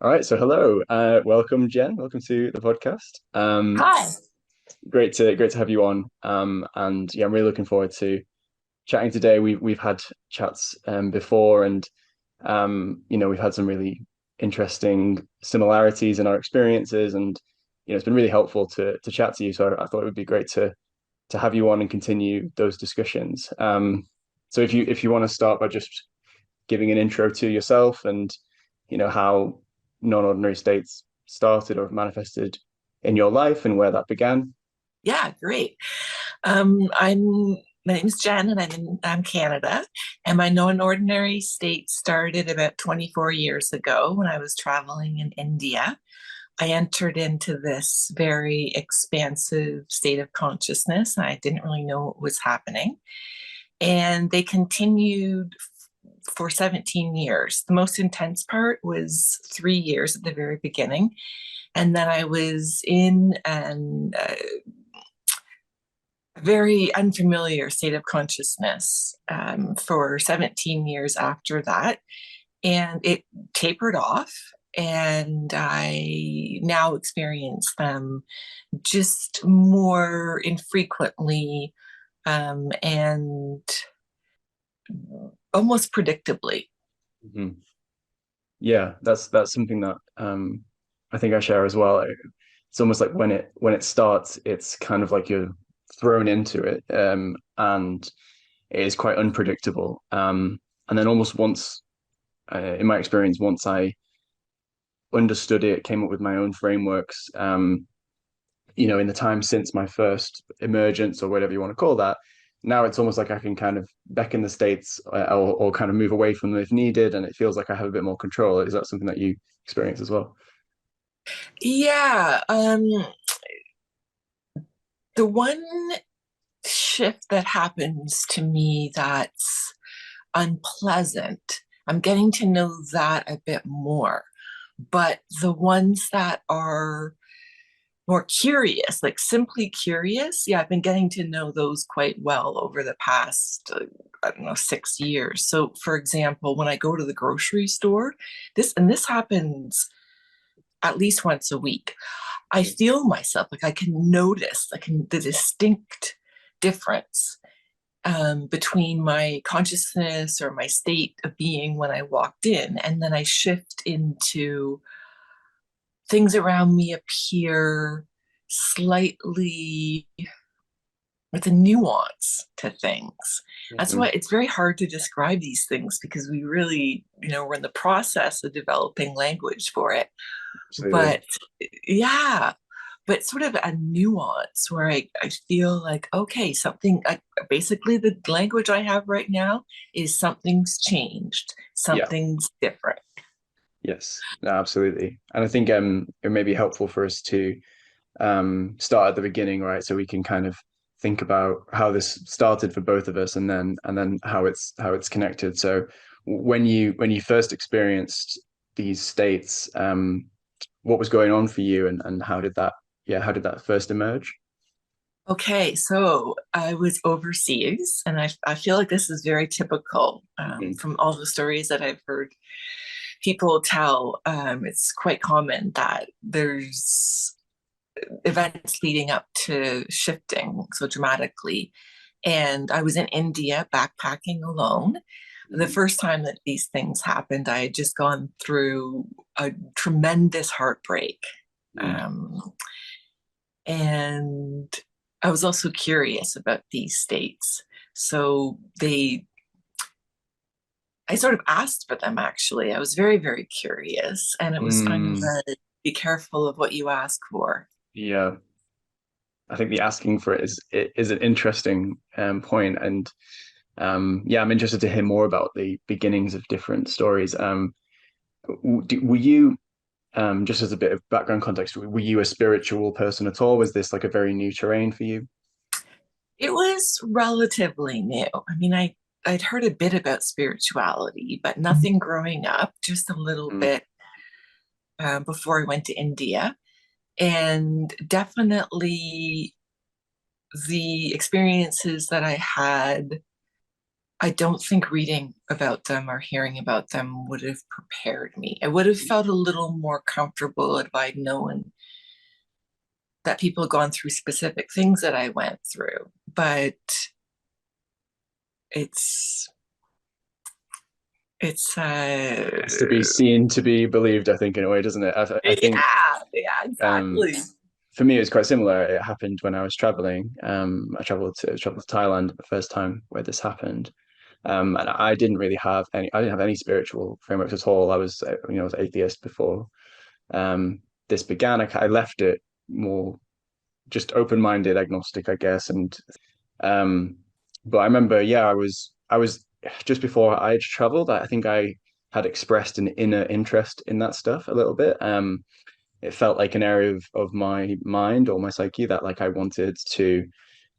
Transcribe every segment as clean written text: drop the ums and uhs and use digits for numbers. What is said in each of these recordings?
All right, so hello, welcome Jen, welcome to the podcast. Hi. Great to have you on. And yeah, I'm really looking forward to chatting today. We've had chats before, and we've had some really interesting similarities in our experiences, and it's been really helpful to chat to you. So I thought it would be great to have you on and continue those discussions. So if you want to start by just giving an intro to yourself and how non-ordinary states started or manifested in your life and where that began. Yeah, great. I'm My name is Jen, and I'm Canada. And my non-ordinary state started about 24 years ago when I was traveling in India. I entered into this very expansive state of consciousness. I didn't really know what was happening. And they continued for 17 years. The most intense part was 3 years at the very beginning. And then I was in a very unfamiliar state of consciousness for 17 years after that. And it tapered off. And I now experience them just more infrequently and almost predictably. Mhm. Yeah, that's something that I think I share as well. It's almost like when it starts, it's kind of like you're thrown into it, and it is quite unpredictable. And then almost once, in my experience, once I understood it, came up with my own frameworks. In the time since my first emergence or whatever you want to call that, now it's almost like I can kind of beckon the states, or kind of move away from them if needed, and it feels like I have a bit more control. Is that something that you experience as well? Yeah. The one shift that happens to me that's unpleasant, I'm getting to know that a bit more. But the ones that are more curious, like simply curious, yeah, I've been getting to know those quite well over the past, I don't know, 6 years. So, for example, when I go to the grocery store, this happens at least once a week. I feel myself like I can notice, the distinct difference between my consciousness or my state of being when I walked in, and then I shift into things around me appear slightly with a nuance to things. That's why Mhm. it's very hard to describe these things because we really, we're in the process of developing language for it. Absolutely. But yeah, but sort of a nuance where I feel like, okay, basically the language I have right now is something's changed, Yeah. something's different. Yes. No, absolutely. And I think it may be helpful for us to start at the beginning, right? So we can kind of think about how this started for both of us, and then how it's connected. So when you first experienced these states, what was going on for you, and how did that first emerge? Okay, so I was overseas, and I feel like this is very typical Mhm. from all the stories that I've heard people tell. It's quite common that there's events leading up to shifting so dramatically. And I was in India backpacking alone. The Mhm. first time that these things happened, I had just gone through a tremendous heartbreak. Mhm. Um, and I was also curious about these states. So I sort of asked for them actually. I was very, very curious. And it was kind of Mm, a be careful of what you ask for. yeah, I think the asking for it is an interesting point, and yeah, I'm interested to hear more about the beginnings of different stories. Were you just as a bit of background context, were you a spiritual person at all? Was this like a very new terrain for you? It was relatively new. I'd heard a bit about spirituality, but nothing growing up, just a little Mm, bit before I went to India. And definitely the experiences that I had I don't think reading about them or hearing about them would have prepared me. I would have felt a little more comfortable if I'd known that people had gone through specific things that I went through. But it's it's Has to be seen to be believed, I think, in a way, doesn't it? I think yeah, um, exactly. for me, it was quite similar. It happened when I was traveling. I traveled to Thailand the first time where this happened. And I didn't really have any. I didn't have any spiritual frameworks at all. I was, I was atheist before um, this began. I left it more just open-minded, agnostic, I guess. And um, but I remember, yeah, I was just before I had traveled. I think I had expressed an inner interest in that stuff a little bit. It felt like an area of my mind or my psyche that like I wanted to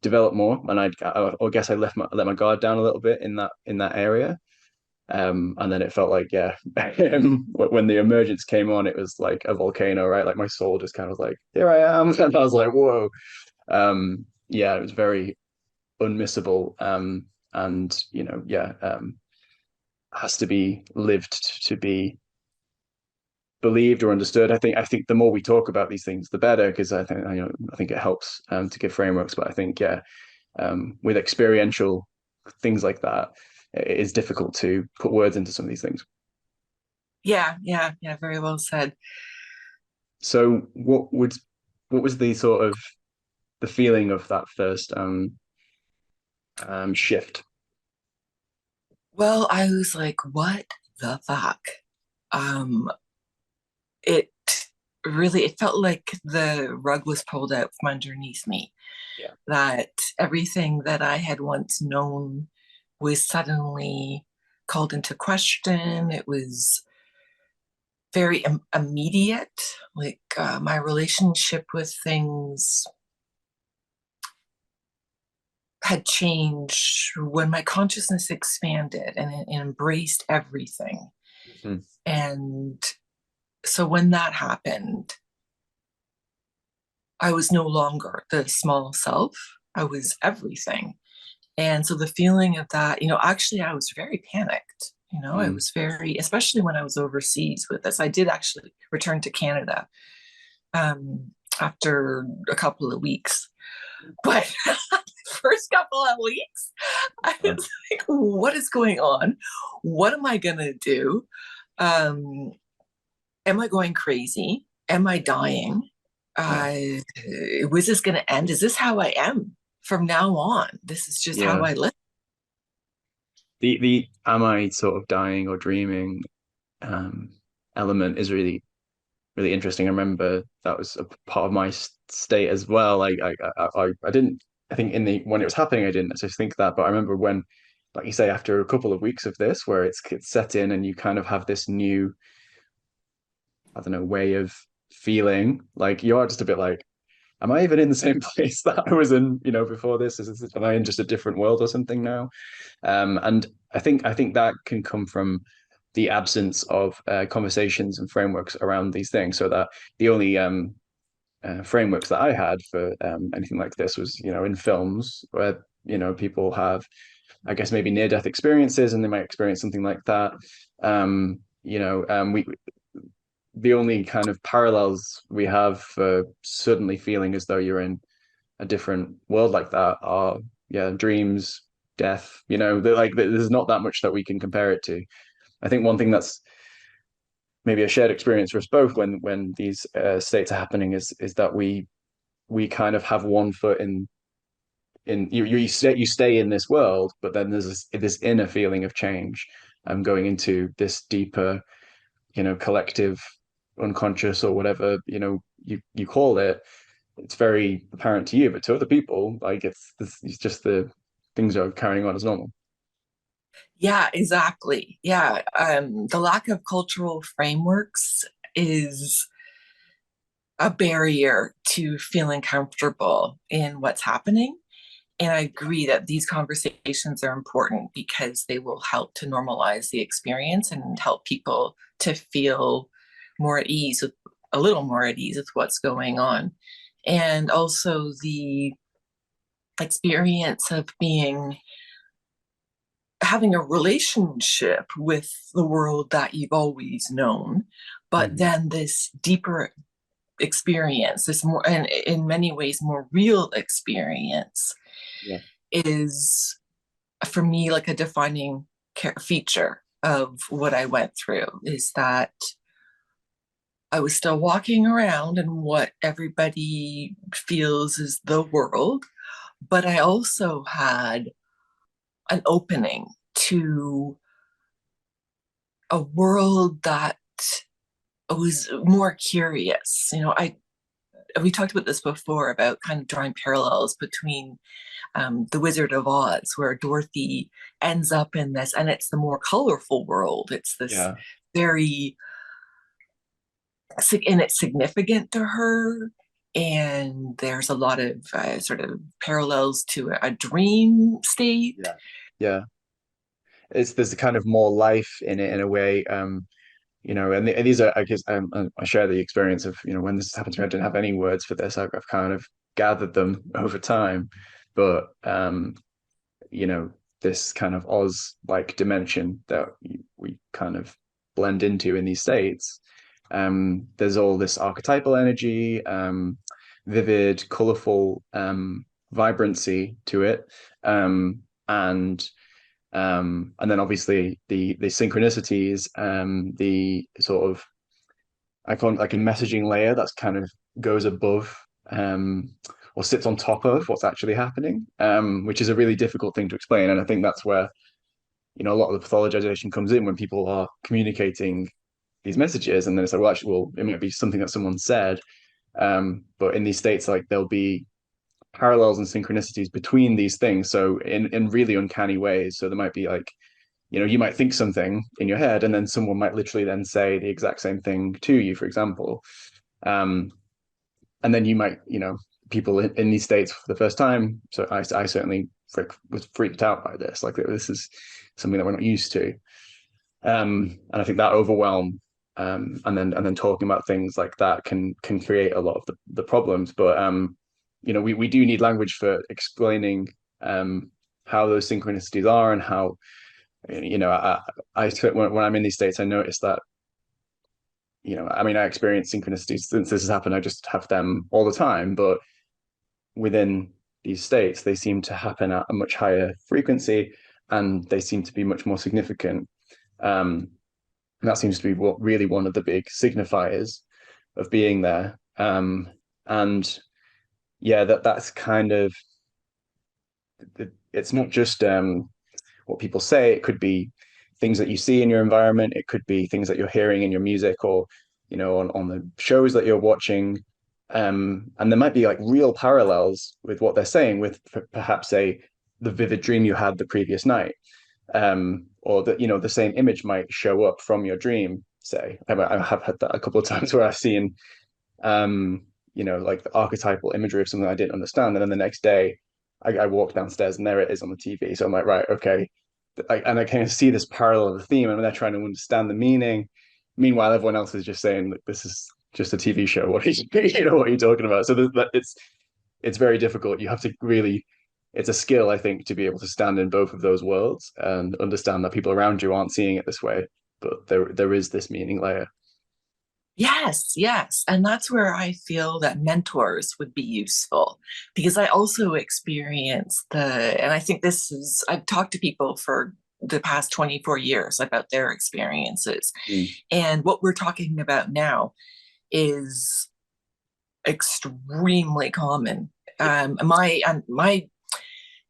develop more, and I guess I let my guard down a little bit in that area. And then it felt like, yeah, when the emergence came on, it was like a volcano, right? Like my soul just kind of like, here I am. And I was like, whoa. Yeah, it was very unmissable. And, yeah, has to be lived to be believed or understood. I think the more we talk about these things, the better, because I think it helps to give frameworks. But I think, yeah, with experiential things like that, it is difficult to put words into some of these things. Yeah, very well said. So what was the sort of the feeling of that first shift? Well, I was like, what the fuck? Um, it it felt like the rug was pulled out from underneath me, Yeah. that everything that I had once known was suddenly called into question. It was very immediate. Like my relationship with things had changed when my consciousness expanded and it embraced everything. Mhm. And so when that happened, I was no longer the small self, I was everything. And so the feeling of that, actually, I was very panicked. I Mm. was very, especially when I was overseas with this. I did actually return to Canada after a couple of weeks. But first couple of weeks, I Uh, was like, what is going on? What am I going to do? Um, am I going crazy? Am I dying? yeah. Uh, was this going to end? Is this how I am from now on? This is just how Yeah. I live. The am I sort of dying or dreaming um element is really interesting. I remember that was a part of my state as well. I didn't. I think in the when it was happening, I didn't necessarily think that, but I remember when, like you say, after a couple of weeks of this, where it's set in and you kind of have this new, I don't know, way of feeling. Like you are just a bit like, am I even in the same place that I was in, before this? Am I in just a different world or something now? And I think that can come from the absence of conversations and frameworks around these things. So that the only frameworks that I had for anything like this was, in films where, people have, I guess, maybe near death experiences and they might experience something like that. We the only kind of parallels we have for suddenly feeling as though you're in a different world like that are, yeah, dreams, death. Like there's not that much that we can compare it to. I think one thing that's maybe a shared experience for us both when these states are happening is that we kind of have one foot in you stay in this world, but then there's this inner feeling of change. Going into this deeper, collective unconscious or whatever, you call it. It's very apparent to you, but to other people, like it's just the things are carrying on as normal. Yeah, exactly. Yeah. The lack of cultural frameworks is a barrier to feeling comfortable in what's happening. And I agree that these conversations are important because they will help to normalize the experience and help people to feel more at ease with a little more at ease with what's going on. And also the experience of being having a relationship with the world that you've always known, but Mhm. then this deeper experience, this more, and in many ways, more real experience Yeah. is for me like a defining feature of what I went through is that I was still walking around in what everybody feels is the world, but I also had an opening to a world that was more curious. I we talked about this before about kind of drawing parallels between the Wizard of Oz, where Dorothy ends up in this, and it's the more colorful world. It's this Yeah. very, and it's significant to her. And there's a lot of sort of parallels to a dream state. Yeah. Yeah. There's a kind of more life in it in a way. And these are, I guess, I share the experience of, when this happened to me, I didn't have any words for this. I've kind of gathered them over time, but you know, this kind of Oz like dimension that we kind of blend into in these states. There's all this archetypal energy, vivid, colorful, vibrancy to it, and and then obviously the synchronicities, the sort of, I call it like a messaging layer that's kind of goes above, or sits on top of what's actually happening, which is a really difficult thing to explain. And I think that's where, a lot of the pathologization comes in when people are communicating these messages, and then it's like, well, actually, well, it might be something that someone said, but in these states, like there'll be parallels and synchronicities between these things. So in really uncanny ways. So there might be like, you might think something in your head, and then someone might literally then say the exact same thing to you, for example. Um, and then you might, people in these states for the first time. So I certainly was freaked out by this. Like this is something that we're not used to. And I think that overwhelm, and then talking about things like that can create a lot of the problems. But we do need language for explaining how those synchronicities are, and how, when I'm in these states, I notice that, I mean, I experience synchronicities since this has happened. I just have them all the time, but within these states, they seem to happen at a much higher frequency, and they seem to be much more significant. And that seems to be what really one of the big signifiers of being there. And yeah, that's kind of, it's not just what people say. It could be things that you see in your environment. It could be things that you're hearing in your music, or on the shows that you're watching. And there might be like real parallels with what they're saying, with perhaps the vivid dream you had the previous night, or that, the same image might show up from your dream. Say, I have had that a couple of times where I've seen, like the archetypal imagery of something I didn't understand, and then the next day I walk downstairs and there it is on the TV. So I'm like, right, okay. And I kind of see this parallel of the theme, and they're trying to understand the meaning. Meanwhile, everyone else is just saying that this is just a TV show. What are you, what are you talking about? So it's very difficult. You have to really, it's a skill, I think, to be able to stand in both of those worlds and understand that people around you aren't seeing it this way, but there is this meaning layer. Yes, yes. And that's where I feel that mentors would be useful because I also experience and I think I've talked to people for the past 24 years about their experiences. Mm. And what we're talking about now is extremely common. My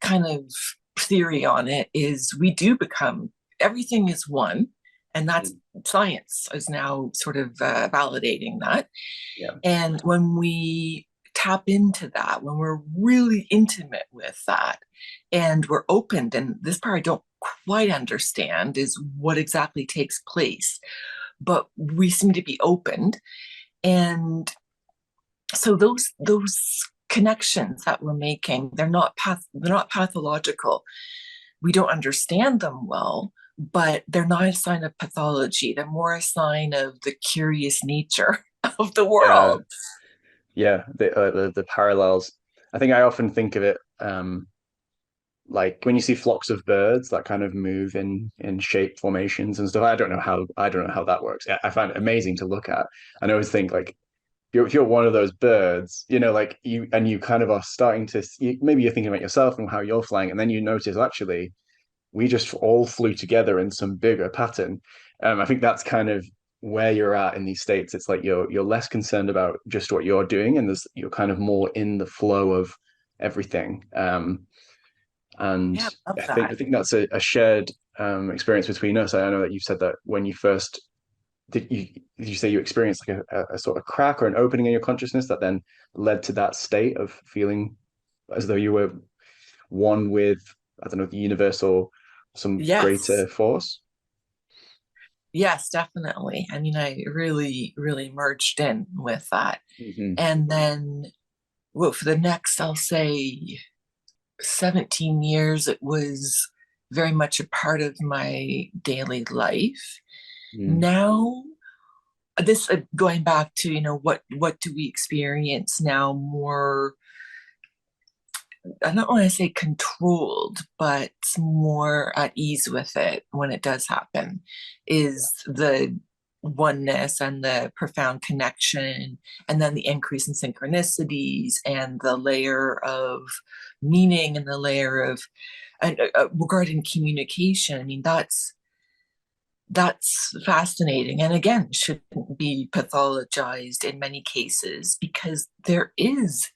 kind of theory on it is we do become, everything is one, and that's Mm. science is now sort of validating that. Yeah. And when we tap into that, when we're really intimate with that, and we're opened, and this part I don't quite understand is what exactly takes place, but we seem to be opened. And so those connections that we're making, they're not pathological. We don't understand them well, but they're not a sign of pathology. They're more a sign of the curious nature of the Yeah. world. Yeah. The parallels. I think I often think of it, like when you see flocks of birds that kind of move in shape formations and stuff. I don't know how that works. I find it amazing to look at. And I always think like if you're one of those birds, like you kind of are starting to maybe you're thinking about yourself and how you're flying, and then you notice actually we just all flew together in some bigger pattern. I think that's kind of where you're at in these states. It's like you're less concerned about just what you're doing, and you're kind of more in the flow of everything. And Yeah, I love I that. think that's a shared experience between us. I know that you've said that when you first did you say you experienced like a sort of crack or an opening in your consciousness that then led to that state of feeling as though you were one with, I don't know, the universe or some Yes. greater force? Yes, definitely. I mean, I really, really merged in with that. Hmm. And then, well, for the next, I'll say 17 years, it was very much a part of my daily life. Mm. Now, this going back to, what do we experience now more, I don't want to say controlled, but more at ease with it when it does happen, Yeah. is the oneness and the profound connection, and then the increase in synchronicities and the layer of meaning and the layer of, and regarding communication. I mean, that's fascinating, and again, shouldn't be pathologized in many cases, because there is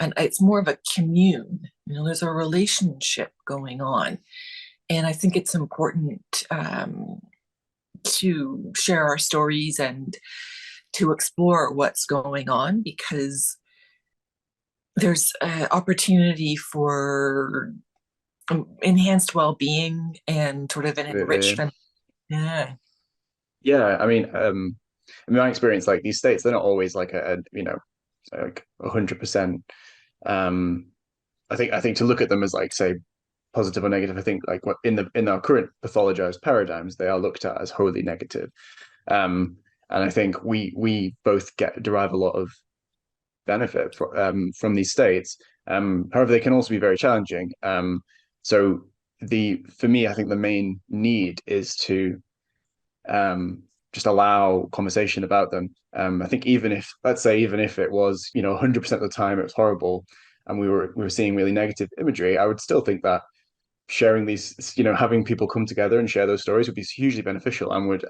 and it's more of a commune. There's a relationship going on, and I think it's important to share our stories and to explore what's going on, because there's opportunity for enhanced well-being and sort of an Absolutely. enrichment. Yeah. Yeah, in my experience, like these states, they're not always like like 100%. Um, I think to look at them as like say positive or negative, I think like what in our current pathologized paradigms, they are looked at as wholly negative. And I think we both derive a lot of benefit from these states. However, they can also be very challenging. So the for me, I think the main need is to just allow conversation about them. I think even if, let's say, even if it was, 100% of the time it was horrible, and we were seeing really negative imagery, I would still think that sharing these, having people come together and share those stories would be hugely beneficial and would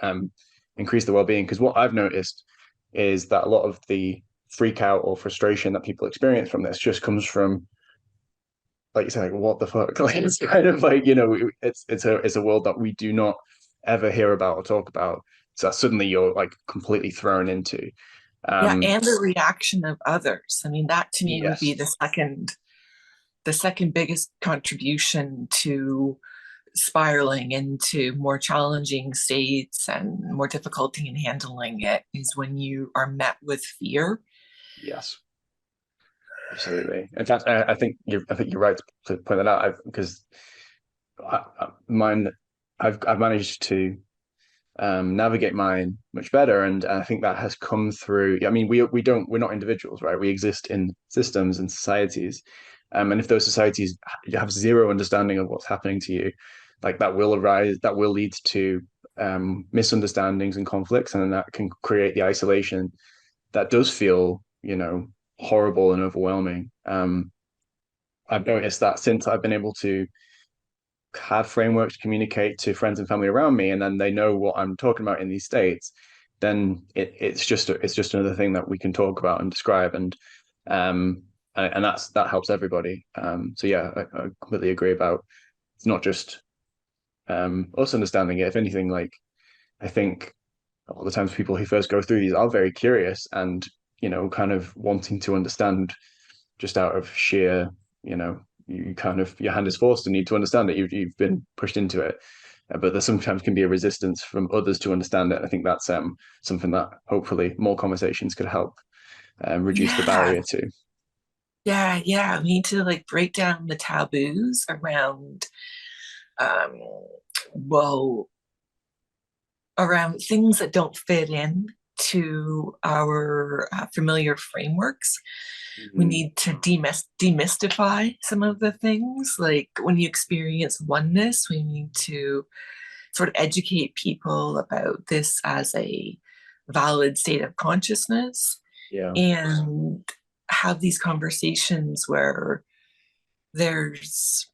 increase the well-being. Because what I've noticed is that a lot of the freak out or frustration that people experience from this just comes from, like you said, like what the fuck? Like it's kind of like, it's a world that we do not ever hear about or talk about. So suddenly you're like completely thrown into. Yeah, Um, and the reaction of others. I mean, that to me would be yes, the second biggest contribution to spiraling into more challenging states and more difficulty in handling it, is when you are met with fear. yes, absolutely. In fact, I think you're right to point that out because mine, I've managed to navigate mine much better, and I think that has come through. I mean, we're not individuals, right? We exist in systems and societies, and if those societies have zero understanding of what's happening to you, like that will lead to misunderstandings and conflicts, and that can create the isolation that does feel, horrible and overwhelming. I've noticed that since I've been able to have frameworks to communicate to friends and family around me, and then they know what I'm talking about in these states, then it's just another thing that we can talk about and describe, um and that helps everybody. So yeah, I completely agree about it's not just us understanding it. If anything, like I think all the times people who first go through these are very curious and kind of wanting to understand just out of sheer, you kind of your hand is forced to need to understand it. You've been pushed into it, but there sometimes can be a resistance from others to understand it. I think that's something that hopefully more conversations could help reduce the Yeah, barrier to. yeah. We need to like break down the taboos around, um, well, around things that don't fit in to our familiar frameworks. We Mhm. need to demystify some of the things. Like when you experience oneness, we need to sort of educate people about this as a valid state of consciousness Yeah. and have these conversations where there's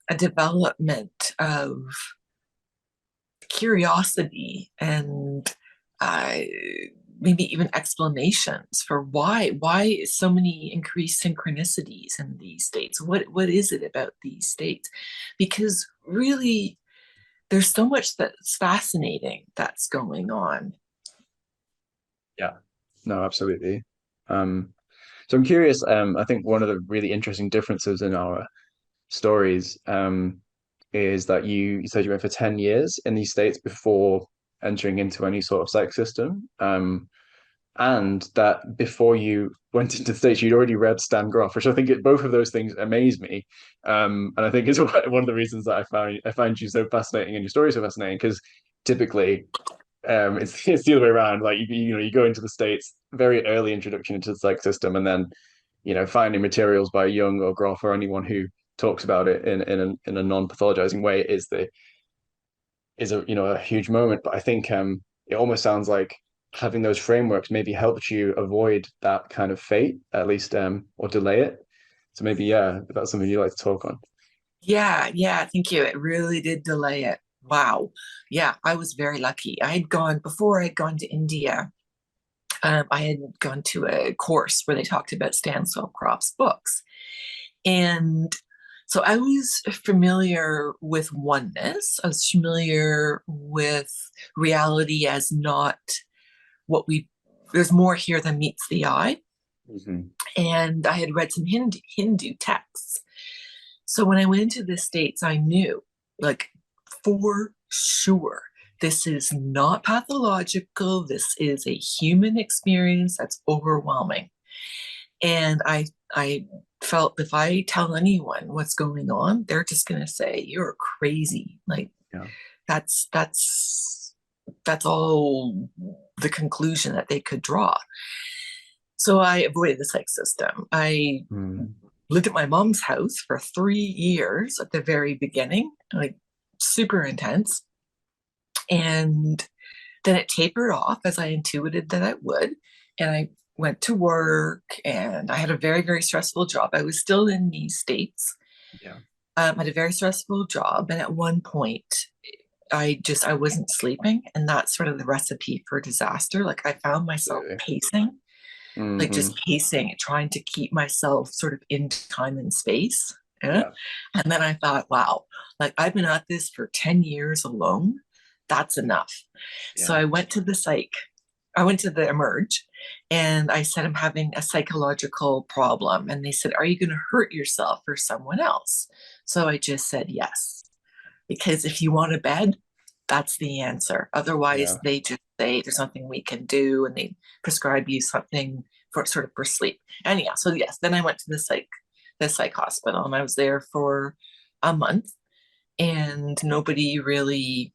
a development of curiosity and uh, maybe even explanations for why so many increased synchronicities in these states. What is it about these states? Because really, there's so much that's fascinating that's going on. Yeah. No, absolutely. Um, so I'm curious, I think one of the really interesting differences in our stories is that you said you went for 10 years in these states before entering into any sort of psych system. And that before you went into the States, you'd already read Stan Groff, which I think both of those things amaze me. And I think is one of the reasons that I find you so fascinating and your story so fascinating because typically it's the other way around. Like you know, you go into the States, very early introduction into the psych system, and then finding materials by Jung or Groff or anyone who talks about it in a non-pathologizing way is a huge moment. But I think it almost sounds like having those frameworks maybe helped you avoid that kind of fate, at least or delay it. So maybe yeah, that's something you like to talk on. Yeah, thank you. It really did delay it. Wow. Yeah, I was very lucky. Before I'd gone to India, I had gone to a course where they talked about Stansel-Croft's books. And so I was familiar with oneness. I was familiar with reality as not what there's more here than meets the eye. Hmm. And I had read some Hindu texts. So when I went into the States, I knew, like, for sure, this is not pathological. This is a human experience that's overwhelming. And I felt if I tell anyone what's going on, they're just going to say you're crazy. Like Yeah. that's that's that's all the conclusion that they could draw. So I avoided the psych system. I Mm. lived at my mom's house for 3 years at the very beginning, like super intense. And then it tapered off as I intuited that it would. And I went to work and I had a very, very stressful job. I was still in these states. Yeah. I had a very stressful job. And at one point, I wasn't sleeping. And that's sort of the recipe for disaster. Like I found myself Absolutely. pacing, like just Hmm. pacing, trying to keep myself sort of in time and space. Yeah. Yeah. And then I thought, wow, like I've been at this for 10 years alone. That's enough. So Yeah. I went to the Emerge and I said, I'm having a psychological problem. And they said, are you going to hurt yourself or someone else? So I just said yes, because if you want a bed, that's the answer. Otherwise, Yeah. they just say there's nothing we can do and they prescribe you something for sort of for sleep. Anyhow, so yes, then I went to the psych hospital and I was there for a month and nobody really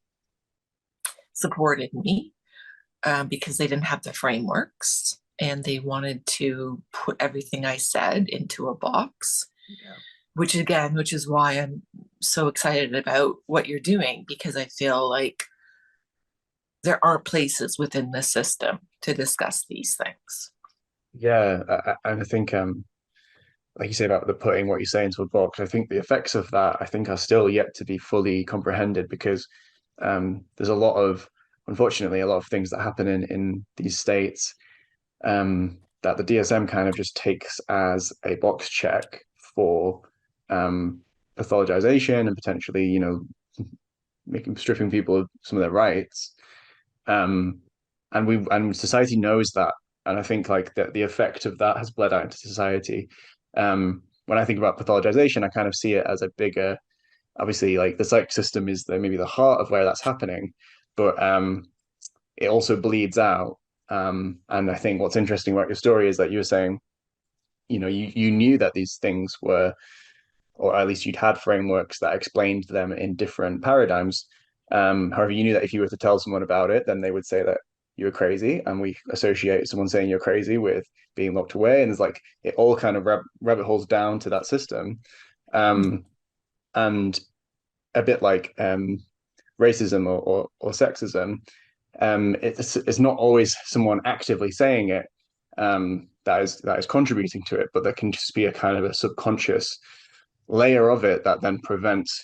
supported me because they didn't have the frameworks and they wanted to put everything I said into a box, Yeah. which is why I'm so excited about what you're doing because I feel like there aren't places within the system to discuss these things. Yeah. And I think like you say about the putting what you say into a box, I think the effects of that I think are still yet to be fully comprehended because there's unfortunately, a lot of things that happen in these states that the DSM kind of just takes as a box check for um, pathologization and potentially, making stripping people of some of their rights. Um, and society knows that, and I think like the effect of that has bled out into society. When I think about pathologization, I kind of see it as a bigger, obviously, like the psych system is maybe the heart of where that's happening, but it also bleeds out. And I think what's interesting about your story is that you were saying, you knew that these things were, or at least you'd had frameworks that explained them in different paradigms. However, you knew that if you were to tell someone about it, then they would say that. you're crazy, and we associate someone saying you're crazy with being locked away, and there's like it all kind of rabbit holes down to that system. And a bit like racism or sexism, it's not always someone actively saying it that is contributing to it, but there can just be a kind of a subconscious layer of it that then prevents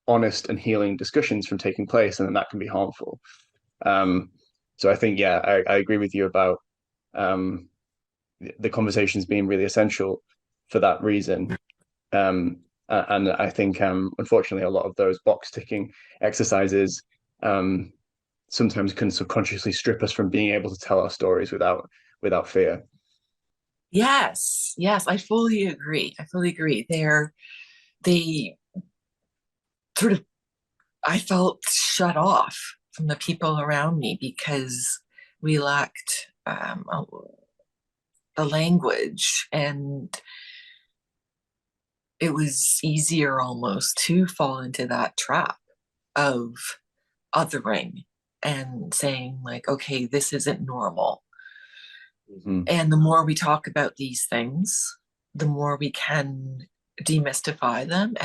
honest and healing discussions from taking place, and then that can be harmful. Um, so I think, yeah, I agree with you about um, the conversations being really essential for that reason. And I think, unfortunately, a lot of those box ticking exercises um, sometimes can subconsciously strip us from being able to tell our stories without fear. Yes, yes, I fully agree. I fully agree. They sort of, I felt shut off from the people around me because we lacked the language, and it was easier almost to fall into that trap of othering and saying, like, okay, this isn't normal. Mm-hmm. And the more we talk about these things, the more we can demystify them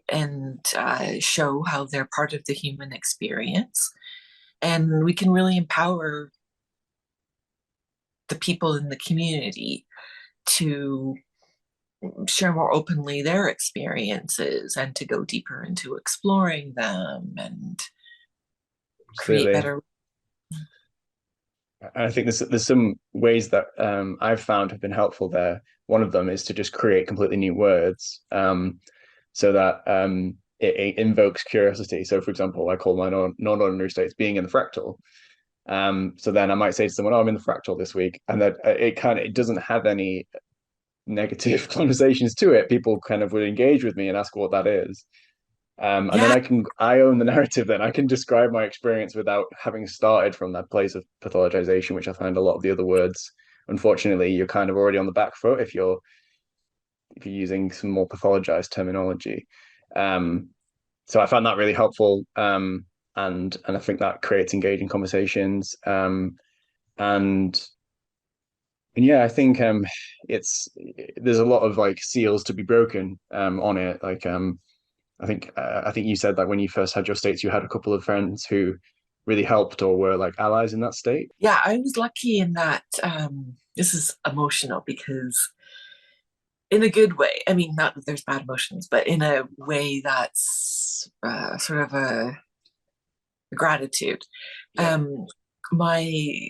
and show how they're part of the human experience, and we can really empower the people in the community to share more openly their experiences and to go deeper into exploring them and create Absolutely. better. I think there's some ways that I've found have been helpful there. One of them is to just create completely new words, so that it invokes curiosity. So, for example, I call my non-ordinary states being in the fractal. So then I might say to someone, "Oh, I'm in the fractal this week," and that it doesn't have any negative conversations to it. People kind of would engage with me and ask what that is. And then Yeah, I own the narrative. Then I can describe my experience without having started from that place of pathologization, which I find a lot of the other words. Unfortunately, you're kind of already on the back foot if you're using some more pathologized terminology. Um, so I found that really helpful, and I think that creates engaging conversations. And and yeah, I think it's there's a lot of like seals to be broken on it. Like I think you said that when you first had your states, you had a couple of friends who really helped or were like allies in that state. yeah, I was lucky in that. This is emotional because, in a good way, I mean, not that there's bad emotions, but in a way that's sort of a gratitude. Yeah. Um, my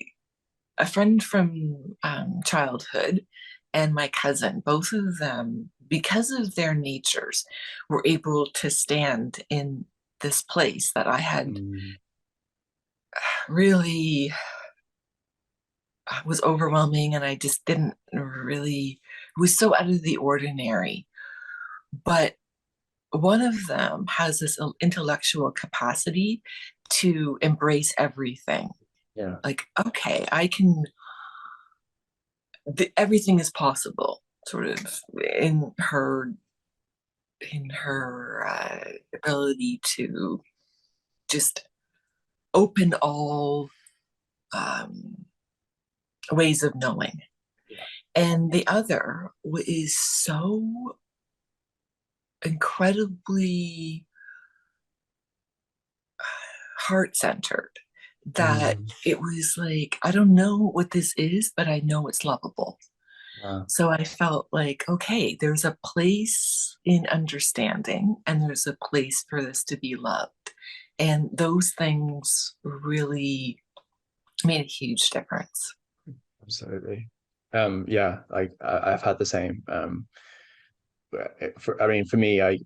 a friend from childhood and my cousin, both of them, because of their natures, were able to stand in this place that I had Mm, really was overwhelming, and I just didn't really, it was so out of the ordinary. But one of them has this intellectual capacity to embrace everything. yeah. Like, okay, I can, everything is possible, sort of in her ability to just open all um, ways of knowing. Yeah. And the other is so incredibly heart centered that Mm, it was like, I don't know what this is, but I know it's lovable. wow. So I felt like, okay, there's a place in understanding and there's a place for this to be loved. And those things really made a huge difference. Absolutely. Yeah, I've had the same. I mean, for me, I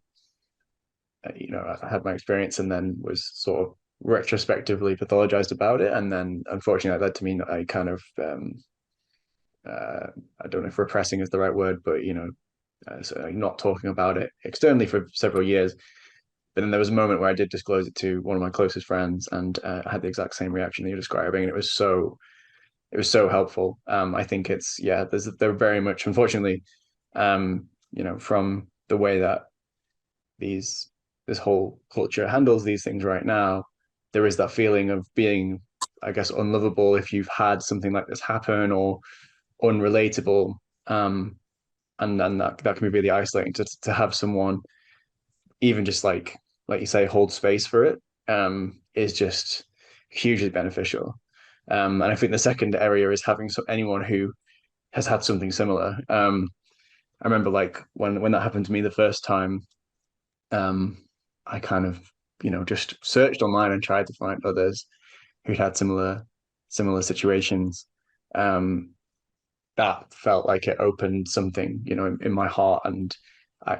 had my experience and then was sort of retrospectively pathologized about it, and then unfortunately, that led to me I kind of uh, I don't know if repressing is the right word, but so not talking about it externally for several years. But then there was a moment where I did disclose it to one of my closest friends, and I had the exact same reaction that you're describing, and it was so helpful. I think it's yeah, they're very much unfortunately, from the way that these this whole culture handles these things right now, there is that feeling of being I guess, unlovable if you've had something like this happen, or unrelatable. Um, and then that can be really isolating to have someone even just like you say, hold space for it, is just hugely beneficial. And I think the second area is having anyone who has had something similar. I remember like when that happened to me the first time, um, I kind of just searched online and tried to find others who'd had similar situations. Um, that felt like it opened something, in my heart, and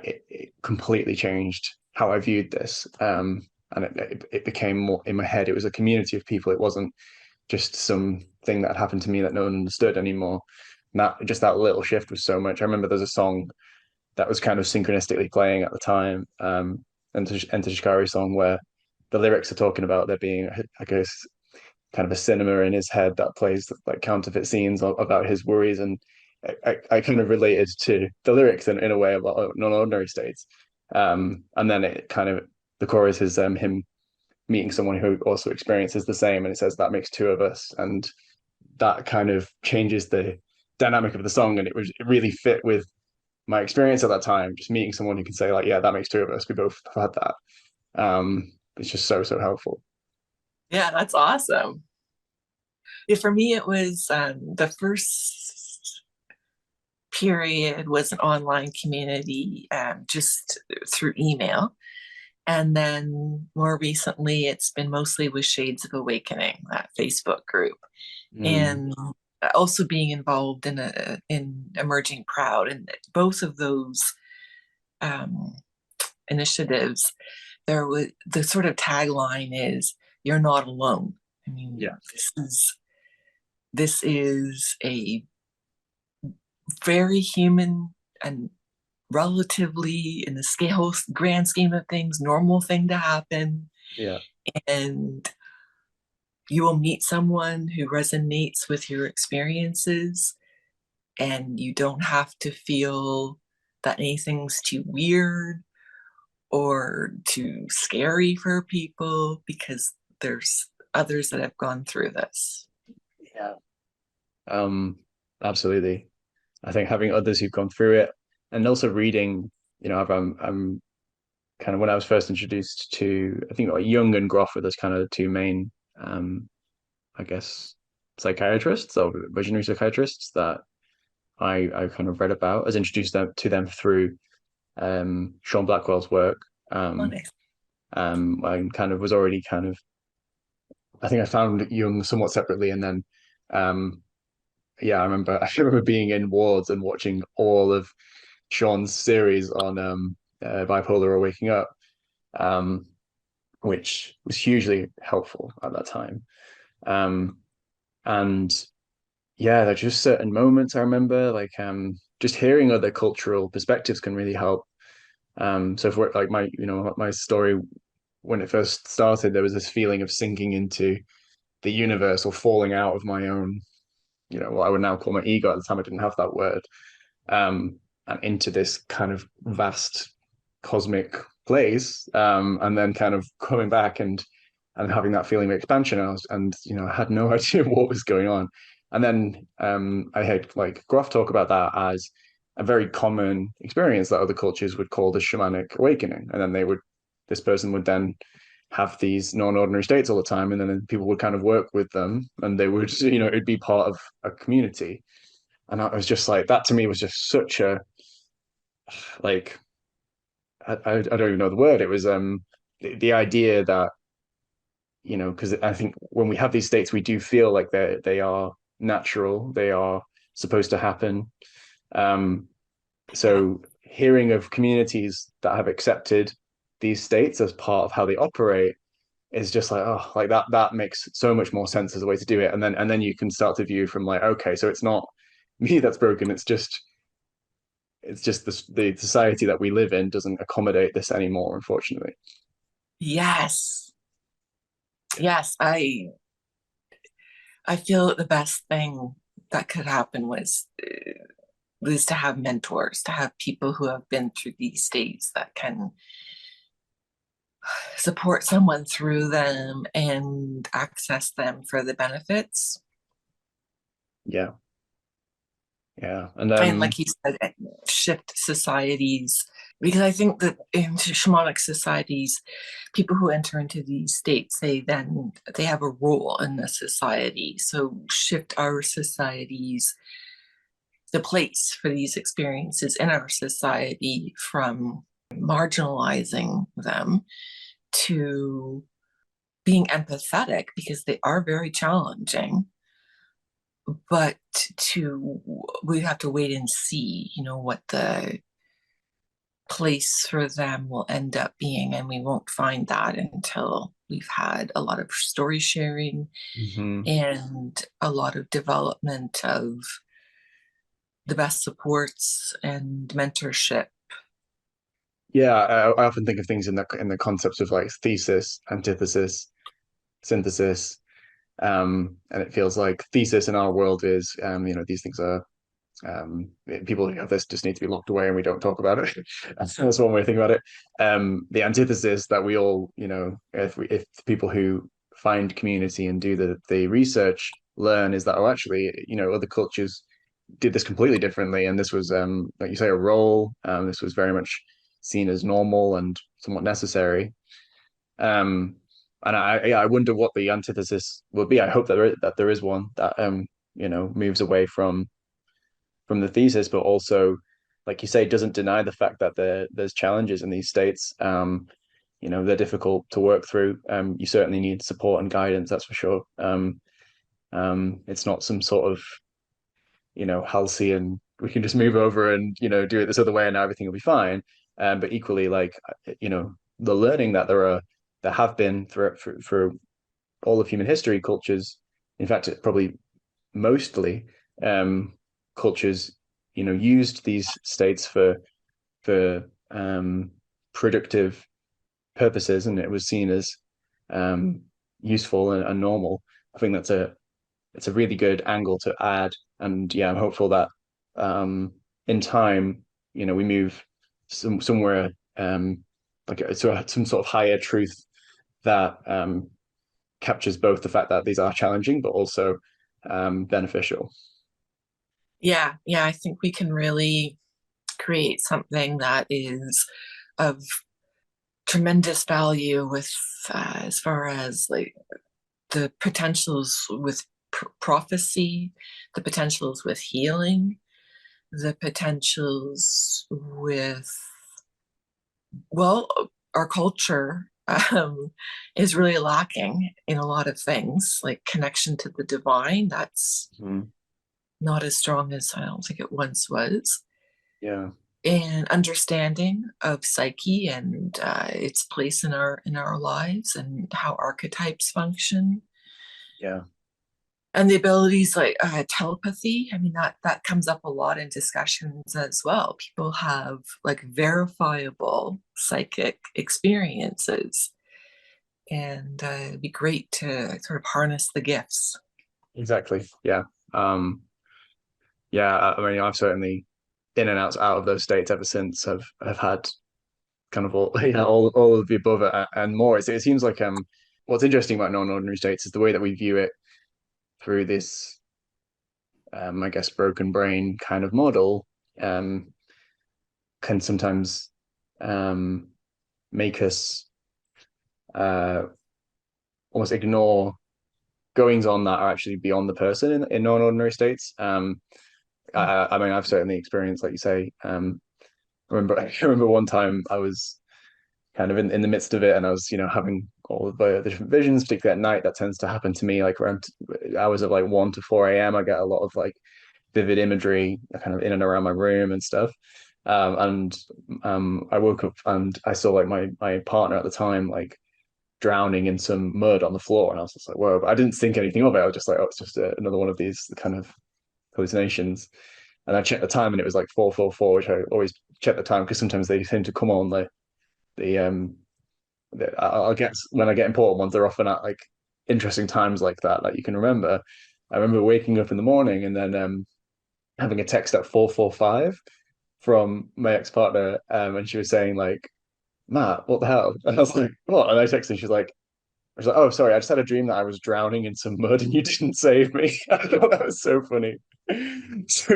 it completely changed how I viewed this. And it became more in my head. It was a community of people. It wasn't just some thing that had happened to me that no one understood anymore. And that little shift was so much. I remember there's a song that was kind of synchronistically playing at the time, Enter Shikari song, where the lyrics are talking about there being, I guess, kind of a cinema in his head that plays like counterfeit scenes about his worries, and I kind of related to the lyrics in a way about non-ordinary states. And then it kind of the chorus is him meeting someone who also experiences the same, and it says that makes two of us, and that kind of changes the dynamic of the song, and it really fit with my experience at that time. Just meeting someone who can say like, yeah, that makes two of us. We both have had that. It's just so helpful. Yeah, that's awesome. Yeah, for me, it was the first period was an online community, just through email. And then more recently, it's been mostly with Shades of Awakening, that Facebook group, Mm, and also being involved in Emerging Proud. And both of those um, initiatives, there was the sort of tagline is "You're not alone." I mean, yeah, this is a very human and relatively, in the scale grand scheme of things, normal thing to happen. yeah, And you will meet someone who resonates with your experiences, and you don't have to feel that anything's too weird or too scary for people, because there's others that have gone through this. yeah. Um, Absolutely. I think having others who've gone through it, and also reading, I'm kind of when I was first introduced to, I think like Jung and Groff were those kind of the two main, I guess, psychiatrists or visionary psychiatrists that I kind of read about. I was introduced to them through Sean Blackwell's work. Um, Honest. I kind of was already kind of, I think I found Jung somewhat separately, and then yeah, I remember being in wards and watching all of Sean's series on bipolar or waking up, um, which was hugely helpful at that time. Um, and yeah, there's just certain moments I remember, like just hearing other cultural perspectives can really help. So for like my story when it first started, there was this feeling of sinking into the universe or falling out of my own, what I would now call my ego. At the time, I didn't have that word, um, and into this kind of vast cosmic place, and then kind of coming back and having that feeling of expansion. I had no idea what was going on. And then I heard like Groff talk about that as a very common experience that other cultures would call the shamanic awakening. And then this person would then have these non-ordinary states all the time, and then people would kind of work with them, and they would, it'd be part of a community. And I was just like, that to me was just such a like I don't even know the word. It was the idea that because I think when we have these states, we do feel like they are natural, they are supposed to happen. Um, Yeah. so hearing of communities that have accepted these states as part of how they operate is just like, oh, like that makes so much more sense as a way to do it. And then you can start to view from like, okay, so it's not me that's broken, it's just the society that we live in doesn't accommodate this anymore, unfortunately. Yes. Yes. I feel that the best thing that could happen was to have mentors, to have people who have been through these states that can support someone through them and access them for the benefits. Yeah, yeah, and And like you said, shift societies, because I think that in shamanic societies, people who enter into these states, they have a role in the society. So shift our societies, the place for these experiences in our society, from marginalizing them to being empathetic, because they are very challenging, but to we have to wait and see, what the place for them will end up being, and we won't find that until we've had a lot of story sharing mhm. and a lot of development of the best supports and mentorship. Yeah, I often think of things in the concepts of like thesis, antithesis, synthesis, and it feels like thesis in our world is, these things are people who have this just need to be locked away and we don't talk about it. That's one way to think about it. The antithesis that we all, if people who find community and do the research learn is that, oh, actually, other cultures did this completely differently, and this was, like you say, a role. This was very much seen as normal and somewhat necessary. Um, and I wonder what the antithesis will be. I hope that there is one that moves away from the thesis, but also, like you say, doesn't deny the fact that there's challenges in these states. They're difficult to work through. You certainly need support and guidance, that's for sure. It's not some sort of, halcyon, we can just move over and, do it this other way and now everything will be fine. But equally, like, the learning that there have been for all of human history, cultures, in fact, probably mostly cultures, used these states for productive purposes, and it was seen as um, useful and normal. I think it's a really good angle to add, and yeah, I'm hopeful that in time, we move somewhere like some sort of higher truth that captures both the fact that these are challenging, but also beneficial. Yeah, I think we can really create something that is of tremendous value with as far as like the potentials with prophecy, the potentials with healing, the potentials with, well, our culture is really lacking in a lot of things, like connection to the divine. That's Mm, not as strong as I don't think it once was. yeah, And understanding of psyche and its place in our lives and how archetypes function, yeah, and the abilities like telepathy. I mean, that comes up a lot in discussions as well. People have like verifiable psychic experiences, and it'd be great to sort of harness the gifts. exactly. Yeah. Yeah, I mean, I've certainly in and out of those states ever since. I've had kind of all all of the above and more. It seems like what's interesting about non-ordinary states is the way that we view it through this I guess broken brain kind of model um can sometimes um make us uh almost ignore goings on that are actually beyond the person in non-ordinary states. I mean, I've certainly experienced, like you say. I remember one time I was kind of in the midst of it, and I was, having all of the different visions, particularly at night. That tends to happen to me, like around hours of like 1 to 4 a.m. I get a lot of like vivid imagery kind of in and around my room and stuff. And I woke up and I saw like my partner at the time like drowning in some mud on the floor, and I was just like, whoa! But I didn't think anything of it. I was just like, oh, it's just another one of these kind of hallucinations. And I checked the time, and it was like 4:44, which I always check the time because sometimes they seem to come on the I'll get when I get important ones, they're often at like interesting times like that you can remember. I remember waking up in the morning and then having a text at 4:45 from my ex-partner, and she was saying like Matt, what the hell? And I was like, what? And I texted her, she's like, oh, sorry, I just had a dream that I was drowning in some mud and you didn't save me. I thought that was so funny. So,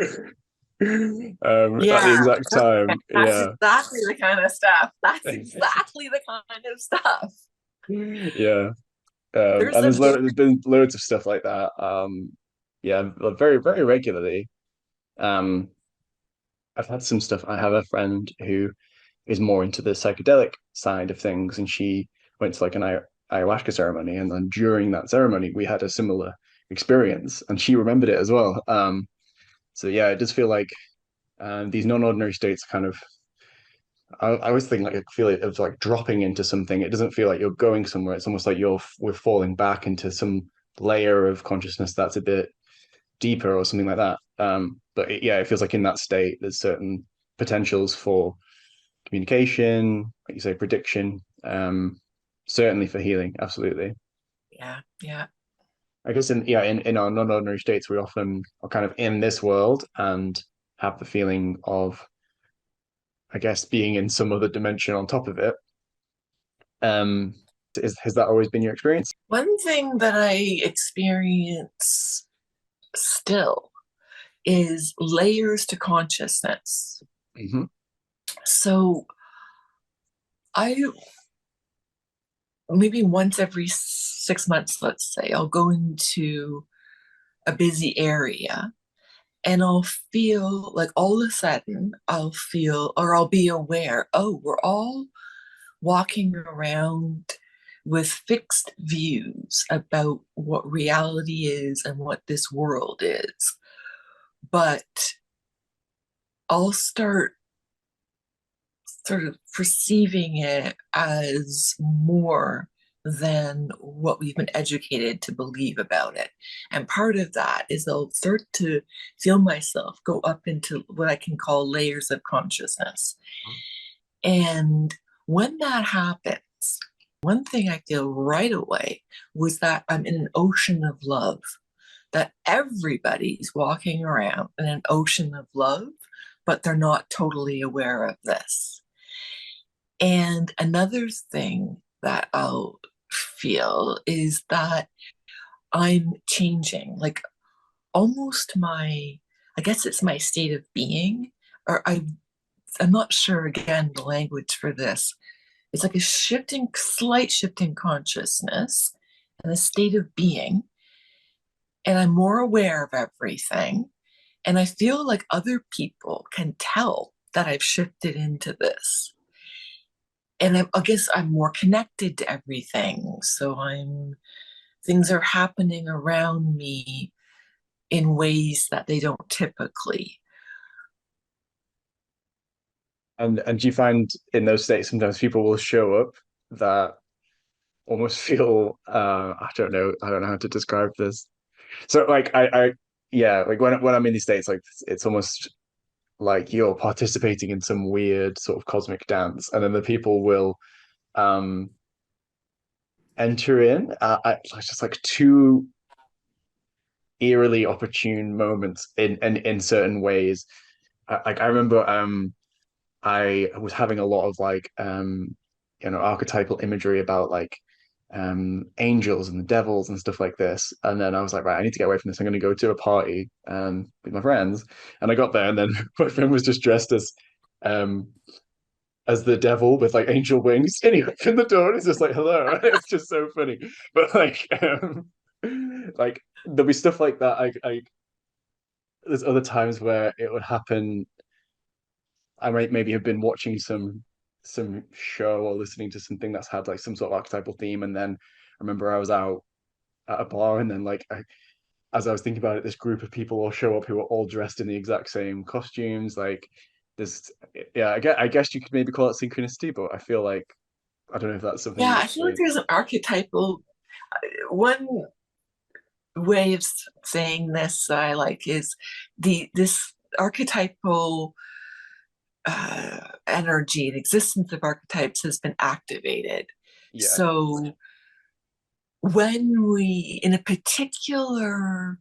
at the Yeah, exact time, that's yeah. exactly the kind of stuff. That's exactly the kind of stuff. Yeah. There's And a very there's been loads of stuff like that. Yeah, very, very regularly. Um, I've had some stuff. I have a friend who is more into the psychedelic side of things, and she went to like an ayahuasca ceremony, and then during that ceremony, we had a similar experience, and she remembered it as well. So yeah, it does feel like these non-ordinary states kind of. I always think like I feel it of like dropping into something. It doesn't feel like you're going somewhere. It's almost like we're falling back into some layer of consciousness that's a bit deeper or something like that. But yeah, it feels like in that state, there's certain potentials for communication, like you say, prediction, certainly for healing, absolutely. yeah, yeah. I guess in our non-ordinary states, we often are kind of in this world and have the feeling of, I guess, being in some other dimension on top of it. Um, has that always been your experience? One thing that I experience still is layers to consciousness. Hmm. So I maybe once every 6 months, let's say, I'll go into a busy area and I'll feel like all of a sudden I'll feel or I'll be aware, oh, we're all walking around with fixed views about what reality is and what this world is. But I'll start sort of perceiving it as more than what we've been educated to believe about it. And part of that is I'll start to feel myself go up into what I can call layers of consciousness. And when that happens, one thing I feel right away was that I'm in an ocean of love, that everybody's walking around in an ocean of love, but they're not totally aware of this. And another thing that I'll feel is that I'm changing, like almost I guess it's my state of being, or I'm not sure again the language for this. It's like a slight shifting consciousness and a state of being. And I'm more aware of everything. And I feel like other people can tell that I've shifted into this. And I guess I'm more connected to everything. So things are happening around me in ways that they don't typically. And do you find in those states sometimes people will show up that almost feel I don't know how to describe this. So like yeah, like when I'm in these states, like it's almost like you're participating in some weird sort of cosmic dance, and then the people will um enter in it's just like two eerily opportune moments in certain ways. Like I remember I was having a lot of like archetypal imagery about like angels and the devils and stuff like this. And then I was like, right, I need to get away from this. I'm going to go to a party with my friends. And I got there, and then my friend was just dressed um as the devil with like angel wings. And he opened the door and it's just like, hello. And it was just so funny. But like there'll be stuff like that. I there's other times where it would happen. I might maybe have been watching some show or listening to something that's had like some sort of archetypal theme, and then I remember I was out at a bar, and then as I was thinking about it, this group of people all show up who are all dressed in the exact same costumes. Like this, yeah, I guess you could maybe call it synchronicity, but I feel like I don't know if that's something Yeah, you've I feel like experienced. there's an archetypal one way of saying this that I like is the this archetypal energy, the existence of archetypes has been activated. Yeah, So when we in a particular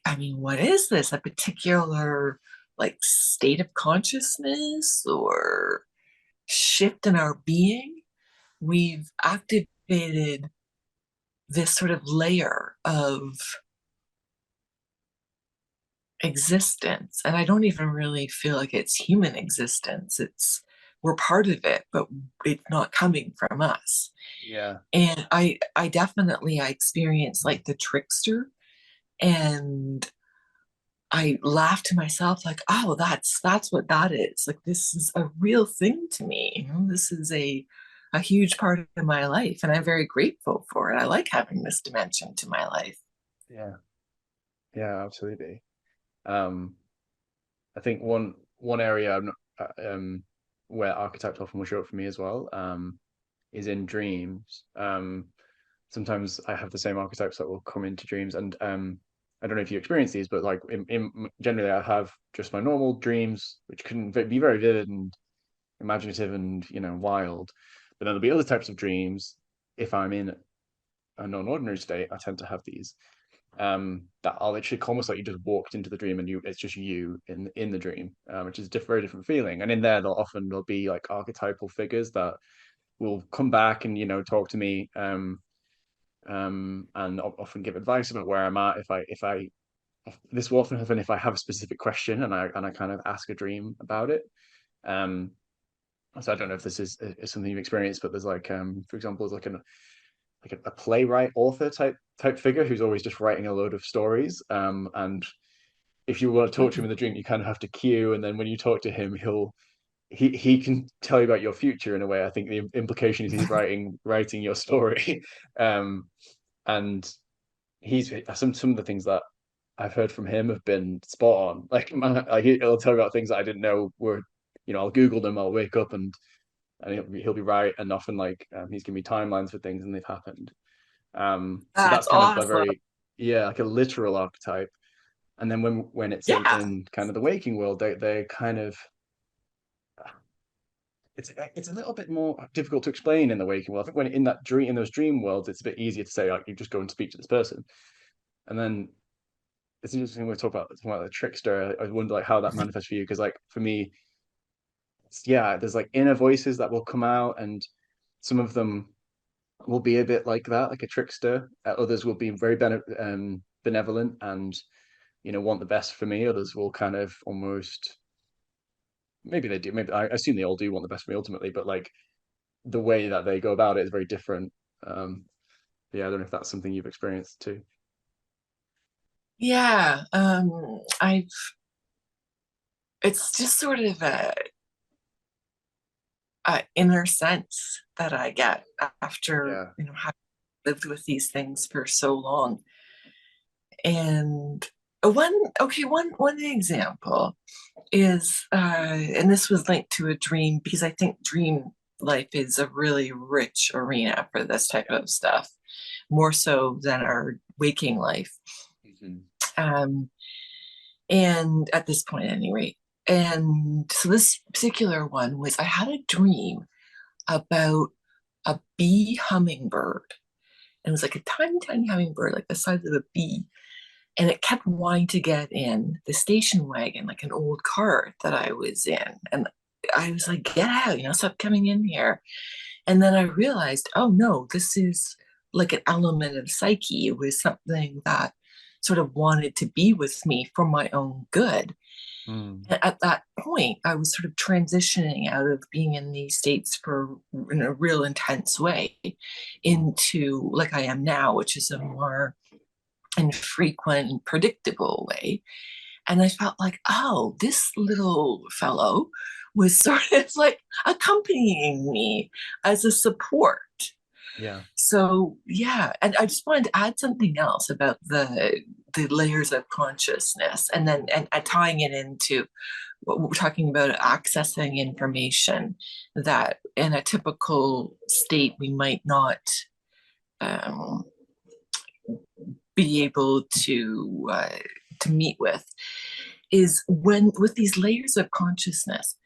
I mean, what is this? A particular like state of consciousness or shift in our being, we've activated this sort of layer of existence. And I don't even really feel like it's human existence. We're part of it, but it's not coming from us. Yeah. And I definitely I experienced like the trickster, and I laughed to myself like, oh, that's what that is. Like this is a real thing to me. You know, this is a huge part of my life, and I'm very grateful for it. I like having this dimension to my life. Yeah. Yeah, absolutely. Um, I think one area I'm not, where archetypes often will show up for me as well, is in dreams. Sometimes I have the same archetypes that will come into dreams, and I don't know if you experience these, but like generally I have just my normal dreams, which can be very vivid and imaginative and wild. But then there'll be other types of dreams. If I'm in a non-ordinary state, I tend to have these that are literally almost like you just walked into the dream and it's just you in the dream, which is a very different feeling. And in there, there'll be like archetypal figures that will come back and talk to me, and often give advice about where I'm at. If I this will often happen if I have a specific question and I kind of ask a dream about it. Um, so I don't know if this is something you've experienced, but there's like for example, there's like a playwright author type figure who's always just writing a load of stories. And if you want to talk to him in the dream, you kind of have to queue, and then when you talk to him, he can tell you about your future in a way. I think the implication is he's writing your story. um, and he's some of the things that I've heard from him have been spot on. Like he'll tell me about things that I didn't know were, I'll Google them, I'll wake up and he'll be right, and often like he's giving me timelines for things and they've happened. So that's That's kind of a awesome. very, yeah, like a literal archetype. And then when it's Yeah. in kind of the waking world, they kind of it's a little bit more difficult to explain in the waking world. I think when in those dream worlds, it's a bit easier to say like you just go and speak to this person. And then it's interesting when we talk about the trickster. I wonder like how that manifests for you, because like for me, yeah, there's like inner voices that will come out, and some of them will be a bit like that, like a trickster. Others will be very benevolent and want the best for me. Others will kind of almost, maybe they do, maybe I assume they all do want the best for me ultimately, but like the way that they go about it is very different. Um, yeah, I don't know if that's something you've experienced too. Yeah. I've It's just sort of a inner sense that I get after, Yeah. having lived with these things for so long. And one example is, and this was linked to a dream because I think dream life is a really rich arena for this type Yeah. of stuff, more so than our waking life. Mhm. Um, and at this point, at any rate. And so this particular one was I had a dream about a bee hummingbird. And it was like a tiny, tiny hummingbird, like the size of a bee. And it kept wanting to get in the station wagon, like an old car that I was in. And I was like, get out, stop coming in here. And then I realized, oh no, this is like an element of psyche. It was something that sort of wanted to be with me for my own good. Mm. And at that point, I was sort of transitioning out of being in these states for in a real intense way into like I am now, which is a more infrequent and predictable way. And I felt like, oh, this little fellow was sort of like accompanying me as a support. Yeah. So yeah, and I just wanted to add something else about the layers of consciousness, and then and tying it into what we're talking about, accessing information that in a typical state we might not um, be able to meet with, is when with these layers of consciousness.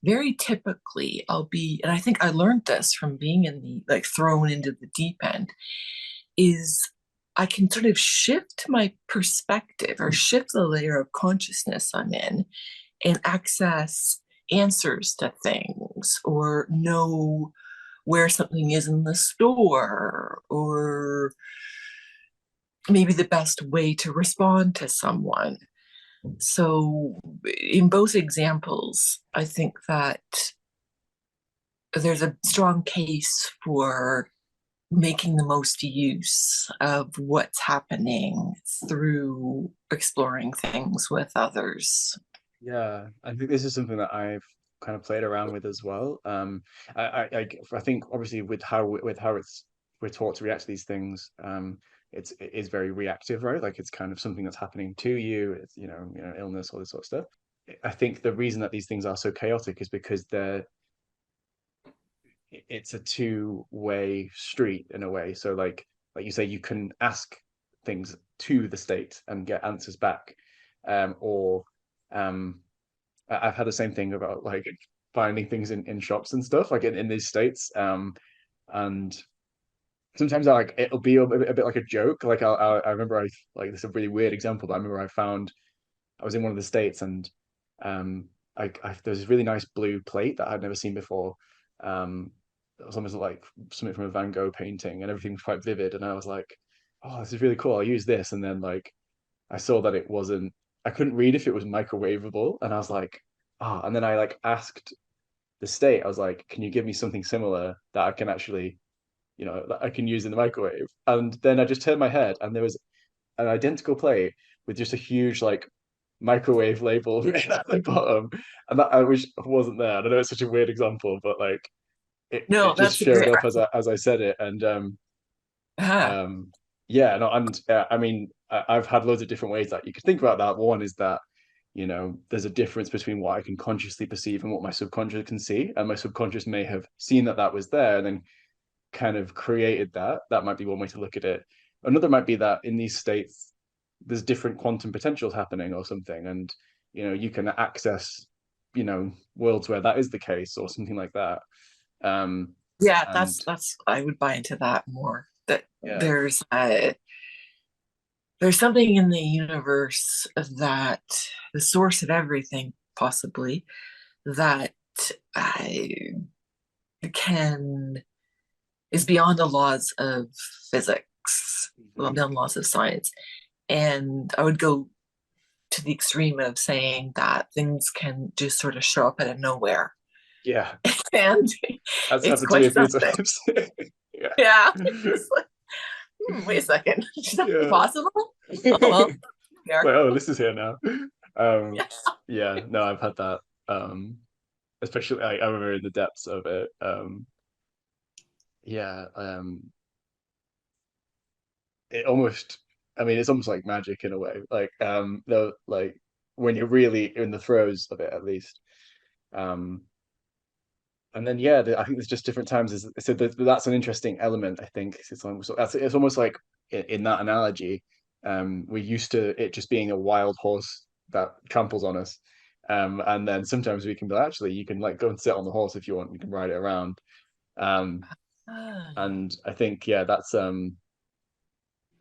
Very typically, I'll be, and I think I learned this from being in the like thrown into the deep end, is I can sort of shift my perspective or shift the layer of consciousness I'm in and access answers to things things or know where something is in the store or maybe the best way to respond to someone. So, in both examples, I think that there's a strong case for making the most use of what's happening through exploring things with others. Yeah, I think this is something that I've kind of played around with as well. I think obviously with how it's we're taught to react to these things, it is very reactive, right? Like it's kind of something that's happening to you. It's illness, all this sort of stuff. I think the reason that these things are so chaotic is because it's a two-way street in a way. So like you say, you can ask things to the state and get answers back, or um I've had the same thing about like finding things in shops and stuff like in these states. And sometimes it'll be a bit like a joke. Like I remember like this is a really weird example, but I remember I was in one of the states and um there's this really nice blue plate that I'd never seen before. It was almost like something from a Van Gogh painting and everything was quite vivid. And I was like, oh, this is really cool. I'll use this. And then like I saw that it wasn't, I couldn't read if it was microwavable. And I was like, ah, and then I like asked the state, I was like, can you give me something similar that I can actually, that I can use in the microwave? And then I just turned my head and there was an identical plate with just a huge like microwave label written at the bottom. And that I wish wasn't there. And I know it's such a weird example, but like it No, just that's a showed great. up as I said it. And Ah, um, yeah, no, and I mean, I've had loads of different ways that you could think about that. One is that, there's a difference between what I can consciously perceive and what my subconscious can see, and my subconscious may have seen that that was there and then kind of created that. That might be one way to look at it. Another might be that in these states, there's different quantum potentials happening or something, and you can access, worlds where that is the case or something like that. Um, yeah, and that's I would buy into that more. That yeah, there's something in the universe that the source of everything, possibly, that I can is beyond the laws of physics, well, mhm. beyond laws of science. And I would go to the extreme of saying that things can just sort of show up out of nowhere. Yeah, And that's it's happened to me quite a few something. times. Yeah. Yeah. It's like, wait a second. Is that Yeah. possible? Oh, well, Like, there. oh, this is here now. Um, Yeah. yeah, no, I've had that. Especially I remember in the depths of it. Yeah, it almost I mean it's almost like magic in a way. Like though like when you're really in the throes of it at least. Um and then yeah, I think there's just different times. So that's an interesting element. I think it's almost like in that analogy, we're used to it just being a wild horse that tramples on us, and then sometimes we can be actually you can like go and sit on the horse if you want. You can ride it around, um, Ah. and I think yeah, that's yeah,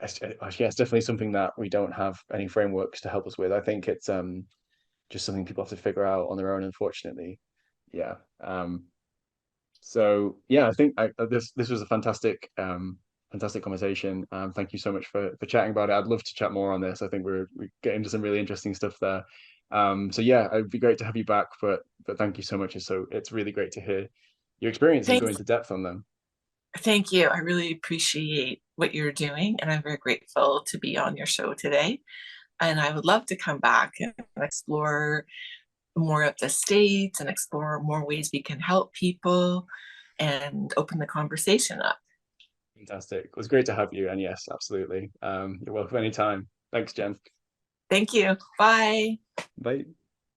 it's definitely something that we don't have any frameworks to help us with. I think it's just something people have to figure out on their own, unfortunately. Yeah. So yeah, I think this was a fantastic conversation. Thank you so much for chatting about it. I'd love to chat more on this. I think we get into some really interesting stuff there. So yeah, it'd be great to have you back. But thank you so much. It's really great to hear your experience and Thank, go into depth on them. thank you. I really appreciate what you're doing, and I'm very grateful to be on your show today. And I would love to come back and explore more of the states and explore more ways we can help people and open the conversation up. Fantastic. It was great to have you. And yes, absolutely. You're welcome anytime. Thanks, Jen. Thank you. Bye. Bye.